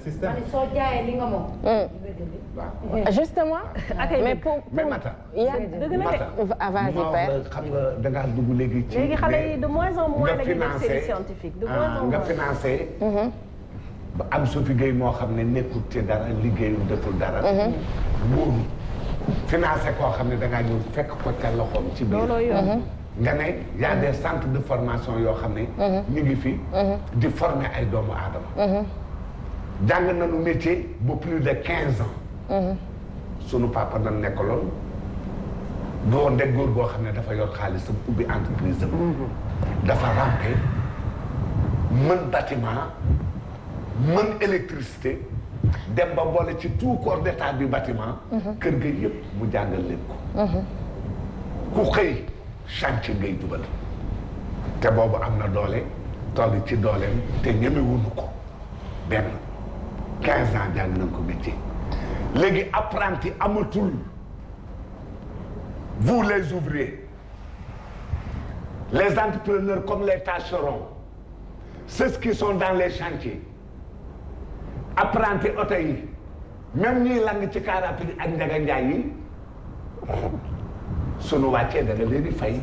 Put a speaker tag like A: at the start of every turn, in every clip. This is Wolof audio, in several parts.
A: système.
B: soo jaayee li nga moom.
C: justement. mais pour
D: Mata.
C: vas-y père.
D: xam nga da ngaa dugg léegi ci.
E: léegi xale yi de moins en moins dañuy def série scientifique de moins en moins
D: nga financé. ba am Sophie Gueye moo xam ne nekkul ci dara liggéeyul deful dara. wóoru financé koo xam ne da ngaa ñëw fekk ko ca loxoom ci biir.
E: looloo yoon.
D: nga ne y a des centres de formation yoo xam ne. ñu ngi fi. di former ay doomu aadama. jàng nañu métier ba plus de 15 ans. sunu papa nan nekkaloon du woon de góor goo xam ne dafa yor xaalisam ubbi entreprise am. dafa rampe mën bâtiment mën électricité dem ba boole ci tout corps d'état du bâtiment. kër ga yëpp mu jàngal leen ko. ku xëy chantier ngay dugal te boobu am na doole toll ci dooleem te ñemewuñu ko benn 15 ans jàng nañ ko métier. léegi apprenti amatul vous les ouvriers les entrepreneurs comme les tâcherons ceux qui sont dans les chantiers apprenti oto yi même ñiy lang ci car rapide ak njaga njaay yi sunu wàccee da nga leen di fay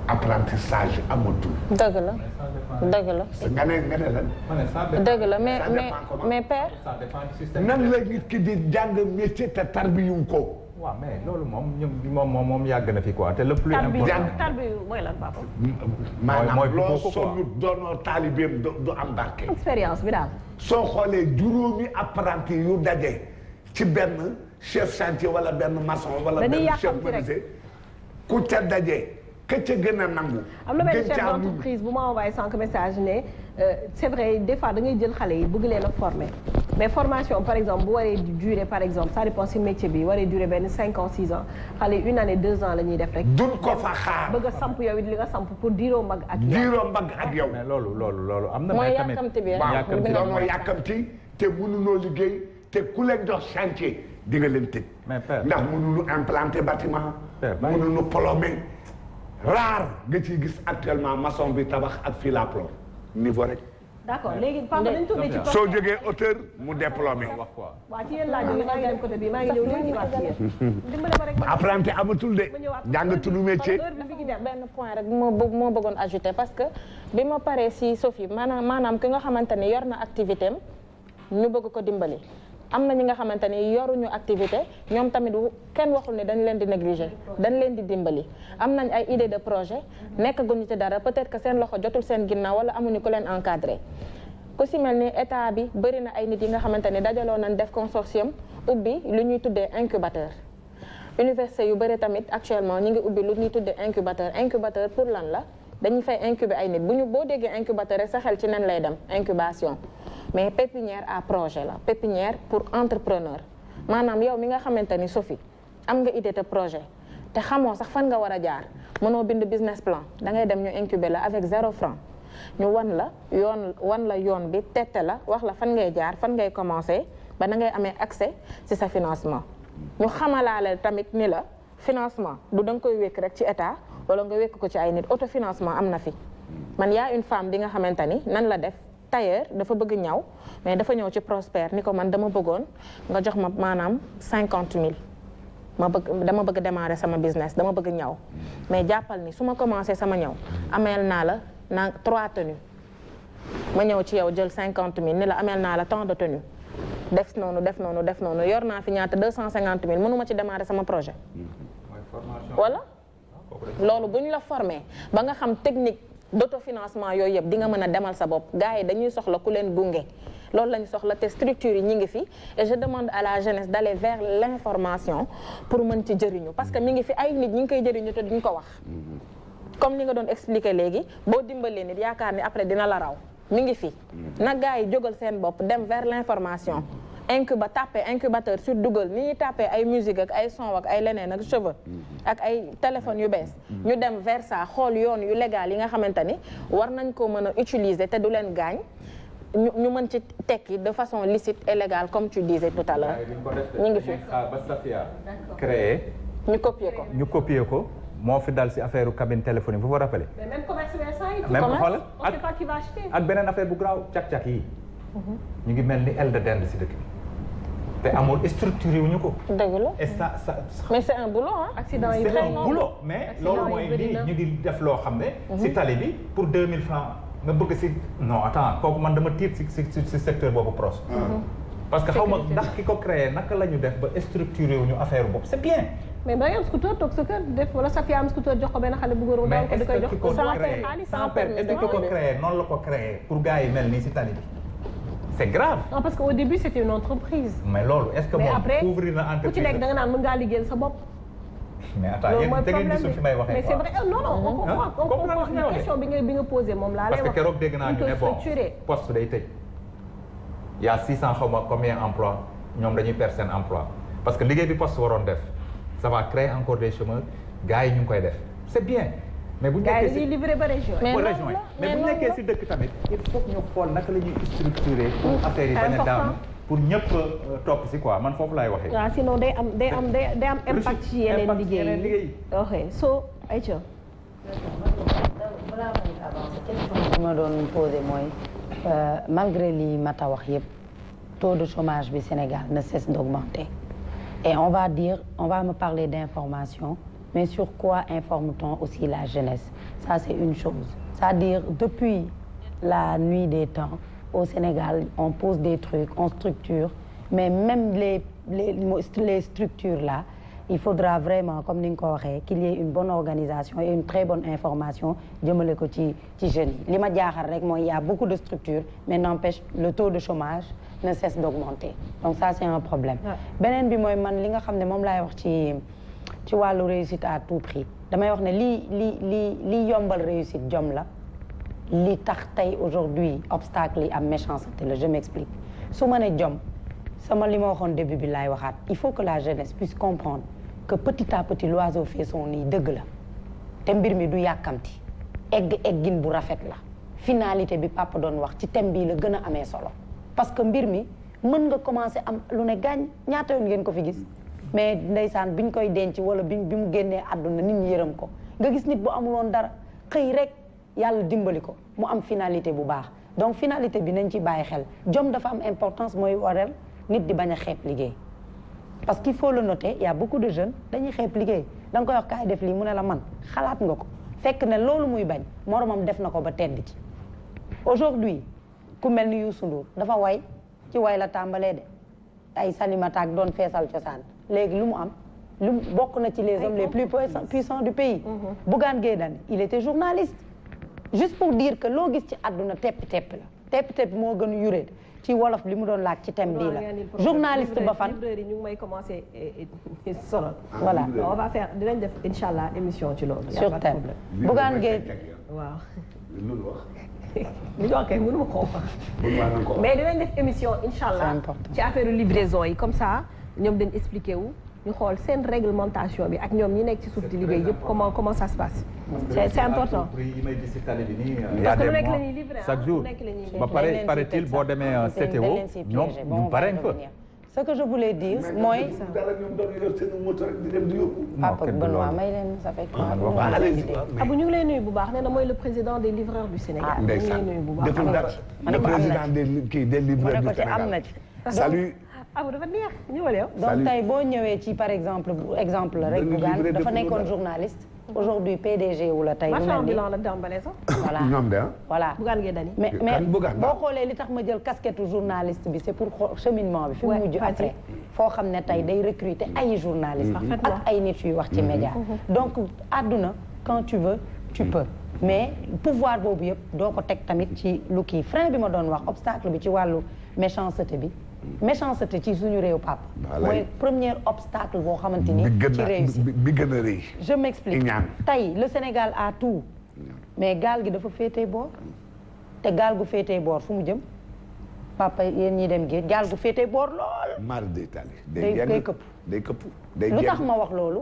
D: apprentissage amatul.
C: dëgg la dëgg la.
D: nga ne lan.
C: dëgg la mais père.
D: nan la nit ki di jàng métier te tarbiyuñ ko.
A: waaw mais loolu moom yàgg na fi quoi te le plus important.
E: tarbiyu mooy lan papa.
D: maanaam loo sonn doonoo taalibeem du am barke.
E: expérience bi daal.
D: soo xoolee juróomi apprenti yu daje ci benn chef chantier wala benn maçon wala benn chef menuisier ku ca daje. ka ca gën a nangu.
E: am na benn chef d'entreprise bu ma envoyé sànq message ne c'est vrai des fois da ngay jël xale yi bëgg leen a former mais formation par exemple bu waree durer par exemple ça dépend si métier bi waree durer benn 5 ans 6 ans xale yi 1 année 2 ans la ñuy def rek.
D: duñ ko fa xaar
E: bëgg a samp yow it li nga samp pour diiroo mag ak yow.
D: diiroo mag ak yow.
A: mais loolu am na.
C: mooy yàkkamti bi
D: waaw mooy yàkkamti te mënunoo liggéey te ku leen jox chantier di nga leen tëj.
A: mais père
D: ndax mënuñu implanter bâtiment. mënuñu plomer. rare nga ciy gis actuellement maçon bi tabax ak fil à plomb niveau rek.
E: d'accord léegi papa dañu tourné ci.
D: soo jógee hauteur mu déplomé.
E: waaw ci yéen laa jógee maa ngi dem côté bi maa ngi ñëw léegi ñëwaat ci yéen. dimbale ma rek
D: apprenti amatul de. jàngatul métier.
C: benn point rek moo bëggoon ajouter parce que bi ma paree si Sophie maanaam ki nga xamante ni yor na activité am ñu bëgg ko dimbali. am na ñi nga xamante ni yoruñu activité ñoom tamit kenn waxul ne dañ leen di négliger dañ leen di dimbali am nañ ay idée de projet nekkaguñu ci dara peut-être que seen loxo jotul seen ginnaaw wala amuñu ku leen encadré ku si mel ni état bi bëri na ay nit yi nga xamante ni dajaloo nañ def consortium ubbi lu ñuy tuddee incubateur université yu bëri tamit actuellement ñi ngi ubbi lu ñuy tuddee incubateur pour lan la dañuy fay incuber ay nit boo déggee incubateur rek sa xel ci nen lay dem incubation mais pépinière à projet la pépinière pour entrepreneur maanaam yow mi nga xamante ni Sophie am nga idée de projet te xamoo sax fan nga war a jaar mënoo bind business plan da ngay dem ñu incuber la avec 0 franc ñu wan la yoon bi tette la wax la fan ngay jaar fan ngay commencer ba na ngay amee accès ci sa financement ñu xamalaale tamit ni la financement du da nga koy wékk rek ci état wala nga wékk ko ci ay nit autofinancement am na fi man yaa une femme bi nga xamante ni nan la def tailleur dafa bëgg ñaw mais dafa ñëw ci Prosper ni ko man dama bëggoon nga jox ma maanaam 50 000 dama bëgg démarrer sama business dama bëgg ñaw mais jàppal ni su ma commencé sama ñaw ameel naa la 3 tenues ma ñëw ci yow jël 50 000 ni la ameel naa la tant de tenues def noonu yor naa fi ñaata 250 000 mënuma ci démarrer sama projet wala loolu bu ñu la formé ba nga xam technique d'autofinancement yooyu yëpp di nga mën a demal sa bopp gars yi dañuy soxla ku leen gunge loolu lañu soxla te structure yi ñi ngi fi et je demande à la jeunesse d'aller vers l'information pour mën ci jëriñu parce que mi ngi fi ay nit ñi ngi koy jëriñu te duñ ko wax comme ni nga doon expliquer léegi boo dimbalee nit yaakaar ni après dina la raw mi ngi fi na gars yi jógal seen bopp dem vers l'information incubateur sur Google ni ñuy tapé ay musique ak ay son ak ay leneen ak cheveux ak ay téléphones yu bees ñu dem vers ça xool yoon yu légal yi nga xamante ni war nañ ko mën a utiliser te du leen gaañ ñu mën ci tekki de façon licite et légale comme tu disais tout à l'heure ñu ngi fi
A: ba Safia créé
C: ñu copier ko
A: moo fi dal si affaire cabine téléphonique vous vous rappelez
E: mais même commerce
A: même xoolal ak beneen affaire bu garaaw cak-cak yi ñu ngi mel ni aile de dinde si dëkk bi te amul structuré wuñu ko.
C: dëgg la
A: et ça
C: mais c'est un boulot ah.
E: accident yi
A: c'est un boulot mais loolu mooy lii ñu ngi def loo xam ne. si tali bi pour 2000 francs nga bëgg si non attends kooku man dama tiit si secteur boobu proche. parce que xaw ma ndax ki ko créé naka la ñu def ba structuré wuñu affaire boobu c'est bien.
E: mais da ngay am scooter toog sa kër def wala sa fi am scooter jox ko benn xale bu góor daal ko di koy jox ko sans xaalis
A: sans permis est-ce que ki ko créé noonu la ko créé pour gars yi mel nii si tali bi c'est grave.
E: non parce que au début c'était une entreprise.
A: mais loolu est-ce que moom couvrir na entreprise
E: ku ci nekk da nga naan mën ngaa liggéeyal sa bopp.
A: mais attends yéen da ngeen gisul fi may waxee.
E: mais c'est vrai non non on comprend question bi nga posé moom laa lay wax.
A: parce que keroog dégg naa ñu ne bon poste day tëj. il y a 600 xaw ma combien emploi ñoom dañuy perdre seen emploi parce que liggéey bi poste waroon def ça va créer encore des chômeurs gars yi ñu ngi koy def c'est bien. mais bu ñu nekkee si
E: livré ba région
C: mais
A: bu ñu nekkee si dëkk tamit il faut que ñu xool naka la ñuy structurer pour affaire yi bañ a daanu pour ñëpp topp si quoi man foofu laay waxee.
E: waaw sinon day am impact ci yeneen liggéey yi. ok so Aïcha.
B: balaa may avancer question bi ma doon posé mooy malgré li Mata wax yëpp taux de chômage bi Sénégal ne cesse d'augmenter et on va me parler d'information. Mais sur quoi informe-t-on aussi la jeunesse? Ça, c'est une chose. C'est-à-dire, depuis la nuit des temps, au Sénégal, on pose des trucs, on structure, mais même les structures-là, il faudra vraiment, comme ni nga ko waxee, qu'il y ait une bonne organisation et une très bonne information jëmale ko ci jeunes yi. Li ma jaaxal rek mooy il y a beaucoup de structures, mais n'empêche, le taux de chômage ne cesse d'augmenter. Donc ça, c'est un problème. Beneen bi mooy man li nga xam ne moom laay wax ci wàllu réussite à tout prix damay wax ne li yombal réussite jom la li tax tey aujourd'hui obstacle yi am méchanceté la je m'explique su ma ne jom sama li ma waxoon début bi laay waxaat il faut que la jeunesse puisse comprendre que petit à petit l'oiseau fait son nid dëgg la te mbir mi du yàkkamti eggin bu rafet la finalité bi papa doon wax ci thème bii la gën a amee solo parce que mbir mi mën nga commencer am lu ne gaañ ñaata yoon ngeen ko fi gis mais ndeysaan biñ koy denc wala bi mu génnee àdduna nit ñi yërëm ko nga gis nit bu amuloon dara xëy rek yàlla dimbali ko mu am finalité bu baax donc finalité bi nañ ci bàyyi xel jom dafa am importance mooy waral nit di bañ a xeeb liggéey parce qu'il faut le noter il y a beaucoup de jeunes dañuy xeeb liggéey da nga koy wax kaay def lii mu ne la man xalaat nga ko fekk ne loolu muy bañ moromam def na ko ba tedd ci aujourd'hui ku mel ni Youssou Ndour dafa way ci way la tàmbalee de ay Salimata doon feesal cosaan léegi lu mu am lu bokk na ci les hommes les plus puissants du pays. Bougane Gueye Dany il était journaliste juste pour dire que loo gis ci àdduna tepp moo gën yuree ci wolof li mu doon laaj ci thème bii la journaliste ba fan
E: librairie ñu ngi may commencer sonal
B: voilà
E: on va faire dinañ def inchallah émission ci loolu
B: sur thème Bougane Gueye
E: waaw
D: loolu wax
E: li ñu wax kay mënu ma ko wax mais dinañ def émission inchallah ci affaire livraison yi comme ça ñoom dañ expliqué wu ñu xool seen réglementation bi ak ñoom ñi nekk ci suuf di liggéey yëpp comment ça se passe c'est important
A: parce que lu nekk la ñuy livré chaque jour ba pare paraît-il boo demee CTO ñoom ñu bare fa
B: ce que je voulais dire mooy papa Benoît may leen ça fait
E: Abou ñu ngi lay nuyu bu baax nee na mooy le président des livreurs du Sénégal ñu ngi lay nuyu bu baax
D: le président des livreurs du Sénégal salut
E: Abou dafa neex ñëwal yow
B: donc tey boo ñëwee ci par exemple rek Bougane dafa nekkoon journaliste aujourd'hui PDG wu la tey
E: marchand ambulant la dàmbalee sax
B: voilà
D: ñoom de
B: voilà
E: Bougane Gueye Dany
B: mais boo xoolee li tax ma jël casquette journaliste bi c'est pour cheminement bi fi mu mujj après foo xam ne tey day recruter ay journalistes ak ay nit yuy wax ci média donc àdduna quand tu veux tu peux mais pouvoir boobu yëpp doo ko teg tamit ci lu kii frein bi ma doon wax obstacle bi ci wàllu méchanceté ci suñu réew pap mooy premier obstacle boo xamante ni ci réussite
D: bi gën a rëy
B: je m'explique tey le Sénégal a tout mais gaal gi dafa féetee boor te gaal gu féetee boor fu mu jëm papa yéen ñi dem géej gaal gu féetee boor lool
D: mar d'Italie
B: day këpp lu tax ma wax loolu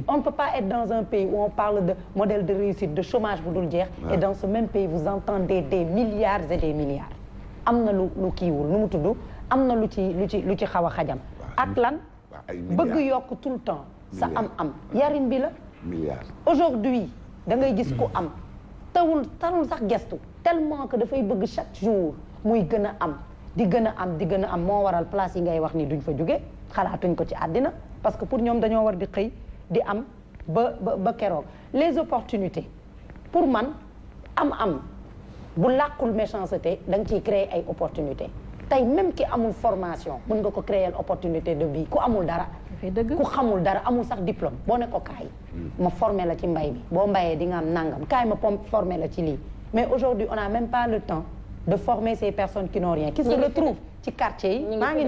B: on ne peut pas être dans un pays où on parle de modèle de réussite de chômage bu dul jeex et dans ce même pays vous entendez des milliards et des milliards am na lu kiiwul nu mu tudd am na lu ci xaw a xajam ak lan bëgg yokk tout le temps sa am yarin bi la aujourd'hui da ngay gis ku am talul sax gestu tellement que dafay bëgg chaque jour muy gën a am di gën a am moo waral place yi ngay wax ni duñ fa jóge xalaatuñ ko ci àddina parce que pour ñoom dañoo war di xëy di am ba keroog les opportunités pour man am bu làqul méchanceté da nga ciy créer ay opportunités tey même ki amul formation mën nga ko créer opportunité de vie ku amul dara ku xamul dara amul sax diplôme boo ne ko kaay ma formé la ci mbay bi boo mbayee di nga am nangam kaay ma formé la ci lii mais aujourd'hui on n'a même pas le temps de former ces personnes qui n'ont rien qui se retrouvent ci quartier yi maa ngi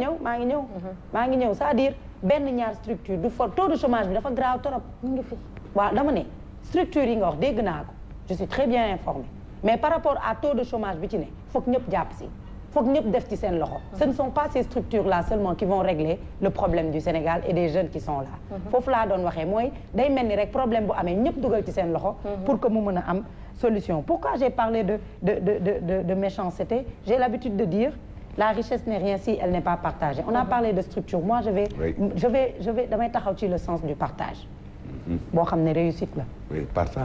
B: ñëw c'est-à-dire benn ñaar structure du fort taux de chômage bi dafa grave trop ñu ngi fi waaw dama ne structure yi nga wax dégg naa ko je suis très bien informée mais par rapport à taux de chômage bi ci ne foog ñëpp jàpp si foog ñëpp def ci seen loxo ce ne sont pas ces structures là seulement qui vont régler le problème du Sénégal et des jeunes qui sont là foofu laa doon waxee mooy day mel ni rek problème bu amee ñëpp dugal ci seen loxo pour que mu mën a am solution pourquoi j'ai parlé de méchanceté j'ai l'habitude de dire la richesse n'est rien si elle n'est pas partagée on a parlé de structure moi je vais damay taxaw ci le sens du partage boo xam ne réussite la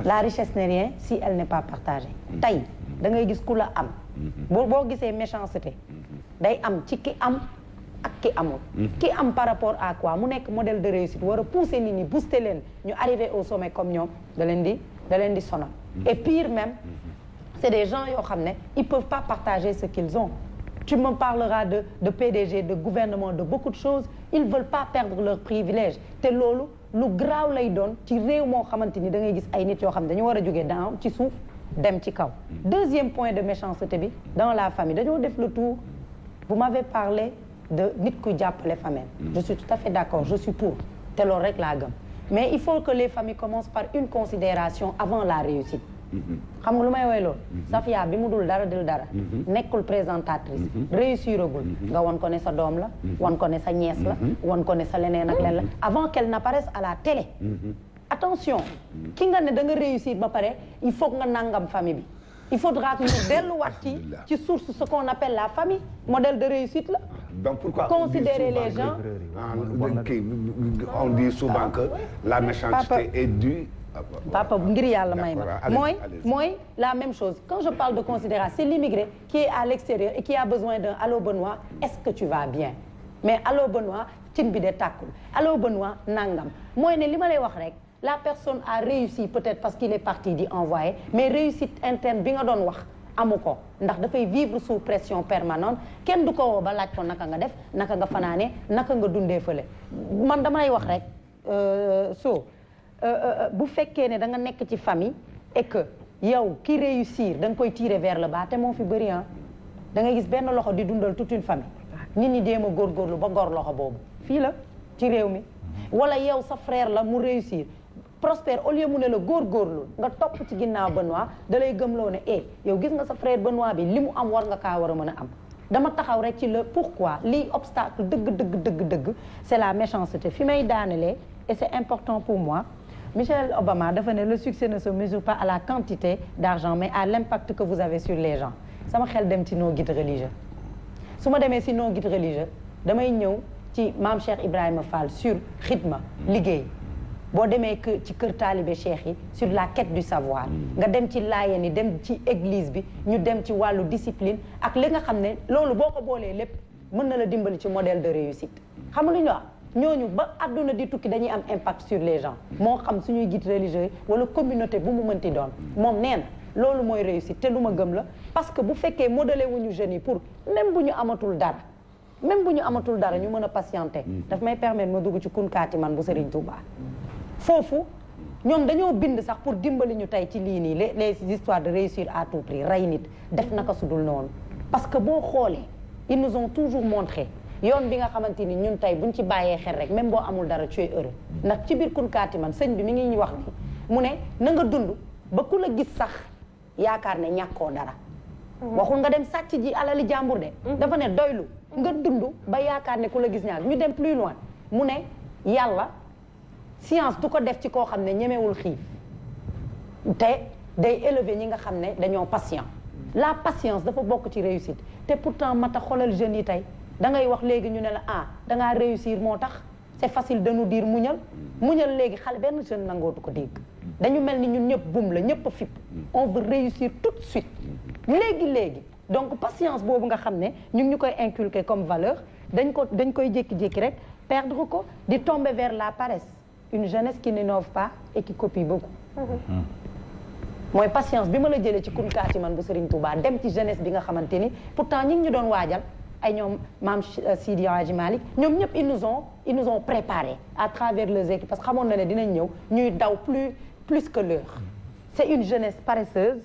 B: la richesse n'est rien si elle n'est pas partagée tey da ngay gis ku la am boo gisee méchanceté day am ci ki am ak ki amul ki am par rapport à quoi mu nekk modèle de réussite war a pousser nit ñi booster leen ñu arriver au sommet comme ñoom da leen di sonal et pire même c'est des gens yoo xam ne ils peuvent pas partager ce qu'ils ont tu me parleras de PDG de gouvernement de beaucoup de choses ils veulent pas perdre leurs privilèges te loolu lu graaw lay doon ci réew moo xamante ni da ngay gis ay nit yoo xam ne dañu war a jógee dans ci suuf dem ci kaw deuxième point de méchanceté bi dans la famille dañoo def le tour vous m'avez parlé de nit kuy jàppale famille je suis tout à fait d'accord je suis pour te loolu rek laa gëm mais il faut que les familles commencent par une considération avant la réussite xam nga lu may woy loolu Safia bi mu dul dara nekkul présentatrice réussiragul nga won ko ne sa doom la won ko ne sa nièce la won ko ne sa leneen ak leneen la avant qu'elle n'apparaisse à la télé attention ki nga ne da nga réussir ba pare il faut nga nangam famille bi il faudra que ñu delluwaat ci source ce qu'on appelle la famille modèle de réussite la
D: donc pourquoi
B: considérer les gens
D: on dit souvent que la méchanceté est due
B: papa ngir yàlla may ma mooy la même chose quand je parle de considération c'est l'immigré qui est à l'extérieur et qui a besoin d'un allô Benoît est-ce que tu vas bien mais allô Benoît cin bi de tàkkul allô Benoît nangam mooy ne li ma lay wax rek la personne a réussi peut-être parce qu'il est parti di envoyer mais réussite interne bi nga doon wax amu ko ndax dafay vivre sous pression permanente kenn du ko woo ba laaj ko naka nga def naka nga fanaane naka nga dundee fële man damay wax rek bu fekkee ne da nga nekk ci famille et que yow ki réussir da nga koy tirer vers le bas te moo fi bëri da ngay gis benn loxo di dundal toute une famille nit ñi déem a góorgóorlu ba gor loxo boobu fii la ci réew mi wala yow sa frère la mu réussir prospère au lieu mu ne la góorgóorlu nga topp ci ginnaaw Benoît da lay gëmloo ne yow gis nga sa frère Benoît bi li mu am war nga kaa war a mën a am dama taxaw rek ci le pourquoi lii obstacle dëgg c'est la méchanceté fi may daanelee et c'est important pour moi Michelle Obama dafa ne le succès ne se mesure pas à la quantité d'argent mais à l'impact que vous avez sur les gens sama xel dem ci nos guides religieux su ma demee si nos guides religieux damay ñëw ci maam Cheikh Ibrahima Fall sur xidma liggéey boo demee ci kër taalibe cheikh yi sur la quête du savoir nga dem ci laayeen yi dem ci église bi ñu dem ci wàllu discipline ak li nga xam ne loolu boo ko boolee lépp mën na la dimbali ci modèle de réussite xam nga lu ñu wax ñooñu ba àdduna di tukki dañuy am impact sur les gens moo xam suñuy guide religieux yi wala communauté bu mu mënti doon moom nee na loolu mooy réussite te lu ma gëm la parce que bu fekkee modelé wuñu jeunes yi pour même bu ñu amatul dara ñu mën a patienter daf may permettre ma dugg ci kunkaati man bu Serigne Touba foofu ñoom dañoo bind sax pour dimbali ñu tey ci lii nii les histoires de réussir à tout prix rey nit def naka sudul noonu parce que boo xoolee ils nous ont toujours montré yoon bi nga xamante ni ñun tey buñ ci bàyyee xel rek même boo amul dara tu es heureux ndax ci biir kunkaati man sëñ bi mi ngi ñu wax ni mu ne na nga dund ba ku la gis sax yaakaar ne ñàkkoo dara waxul nga dem sàcc ji alali jàmbur de dafa ne doylu nga dund ba yaakaar ne ku la gis ñaar ñu dem plus loin mu ne yàlla science du ko def ci koo xam ne ñemewul xiif te day élever ñi nga xam ne dañoo patient la patience dafa bokk ci réussite te pourtant mata xoolal jeunes yi tey da ngay wax léegi ñu ne la da ngaa réussir moo tax c'est facile de nous dire muñal léegi xale benn jeune nangootu ko dégg dañu mel ni ñun ñëpp bum la ñëpp a fipp on veut réussir tout de suite léegi donc patience boobu nga xam ne ñu ngi ñu koy inculquer comme valeur dañ koy jékki-jékki rek perdre ko di tomber vers la paresse une jeunesse qui n'innove pas et qui copie beaucoup. mooy patience bi ma la jëlee ci kunkaati man bu Serigne Touba dem ci jeunesse bi nga xamante ni pourtant ñi ngi ñu doon waajal ay ñoom maam Sidi Hadji Malick ñoom ñëpp ils nous ont préparé à travers les équipes parce que xamoon na ne dinañ ñëw ñuy daw plus que l'heure c'est une jeunesse paresseuse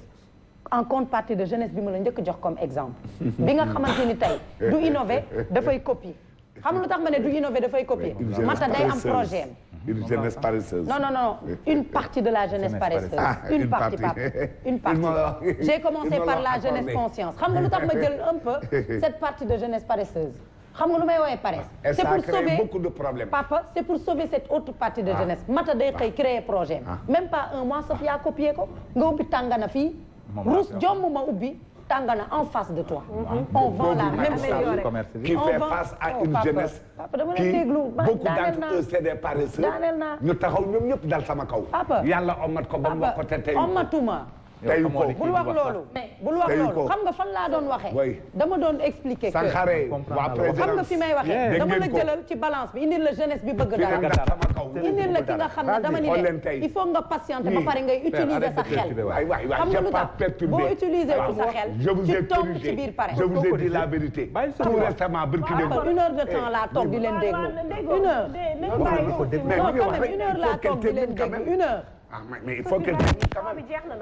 B: en contrepartie de jeunesse bi ma la njëkk jox comme exemple bi nga xamante ni tey du innover dafay copier xam nga lu tax ma ne du innover dafay copier mata day am projet
D: une jeunesse paresseuse.
B: Non, une partie de la jeunesse paresseuse. Une partie, papa. Une partie. J'ai commencé par la jeunesse conscience. Xam nga lu tax ma jël un peu cette partie de jeunesse paresseuse. Xam nga lu may woowee paresse.
D: C'est pour sauver beaucoup de problèmes.
B: Papa, c'est pour sauver cette autre partie de jeunesse. Mata day xëy créer projet. Même pas un mois, Sophia copié ko. Nga ubbi tàngana fii. Rus jomm ma ubbi. Tàngana en face de toi. On vend la même chose.
D: Qui fait face à une jeunesse qui beaucoup d'entre eux c'est des paresseux. ñu taxaw ñoom ñëpp dal sama kaw. yàlla omat ko ba mu wax ko te tey
B: omatuma.
D: tey ko
B: bul wax loolu. bul wax loolu xam nga fan laa doon waxee. dama doon expliquer que.
D: Sankhare waa président
B: xam nga fi may waxee. dama la jëlal ci balance bi indil la jeunesse bi bëgg dara. indil la ki nga xam ne dama ni il faut nga patienter ba pare ngay utiliser sa xel. xam nga lu tax boo utiliser sa xel. ci toog ci biir pare.
D: je vous ai dit la vérité. tout récemment barki démb.
B: une heure de temps laa toog di leen déglu. une heure. non quand même une heure laa toog di leen déglu une heure.
D: ah mais il faut que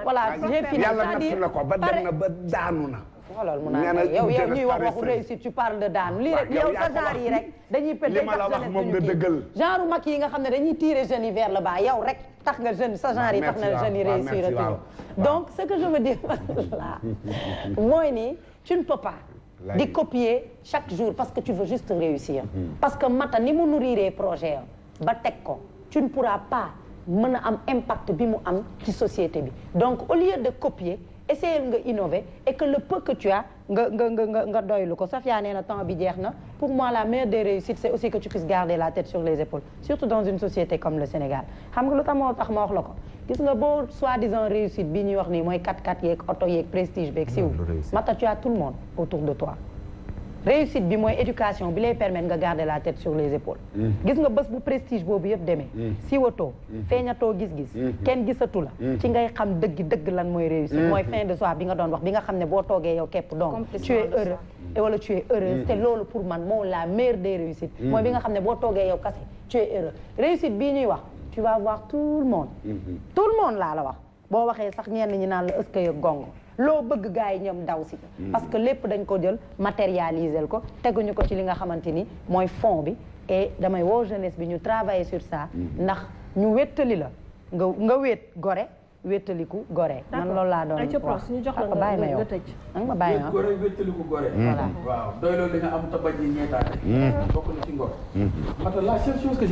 B: voilà j'ai fini
D: yàlla natt na ko ba dem na ba daanu na.
B: xoolal mu naan yow ñuy wax waxu réussite tu parles de daanu lii rek yow sa genre yi rek dañuy pété
D: li ma la wax moom nga dëggal
B: genre mag yi nga xam ne dañuy tirer jeunes yi vers le bas yow rek tax nga jeune sa genre yi tax na jeunes yi réussir donc ce que je veux dire là mooy ni tu ne peux pas di copier chaque jour parce que tu veux juste réussir parce que mata ni mu nourrir projet ba teg ko tu ne pourras pas mën a am impact bi mu am ci société bi donc au lieu de copier essayer nga innover et que le peu que tu as nga doylu ko Safia nee na temps bi jeex na pour moi la meilleure des réussites c'est aussi que tu puisses garder la tête sur les épaules surtout dans une société comme le Sénégal xam nga lu tax moo tax ma wax la ko gis nga boo soi-disant réussite bi ñuy wax nii mooy 4x4 yeeg oto yeeg prestige beeg siw mata tu as tout le monde autour de toi réussite bi mooy éducation bi lay permettre nga garder la tête sur les épaules gis nga bés bu prestige boobu yëpp demee siwatoo feeñatoo gis-gis kenn gisatu la ci ngay xam dëgg lan mooy réussite mooy fin de soi bi nga doon wax bi nga xam ne boo toogee yow képp donc tu es heureux wala tu es heureuse te loolu pour man moo la meilleure des réussites mooy bi nga xam ne boo toogee yow kase tu es heureux réussite bii ñuy wax tu vas voir tout le monde laa la wax boo waxee sax ñenn ñi naan la ëska yëg gongo loo bëgg gars yi ñoom daw si parce que lépp dañ ko jël matérialiser ko teguñu ko ci li nga xamante ni mooy fond bi et damay woo jeunesse bi ñu travailler sur ça ndax ñu wéttali la nga wéet gore wéttaliku gore man loolu laa doon wax
E: ñu jox la
B: bàyyi ma yow ma bàyyi ma
F: gore wéttaliku gore
B: voilà
F: waaw doy loolu li nga am tabañ yi ñeetaane bokk na ci ngor mata la seule chose que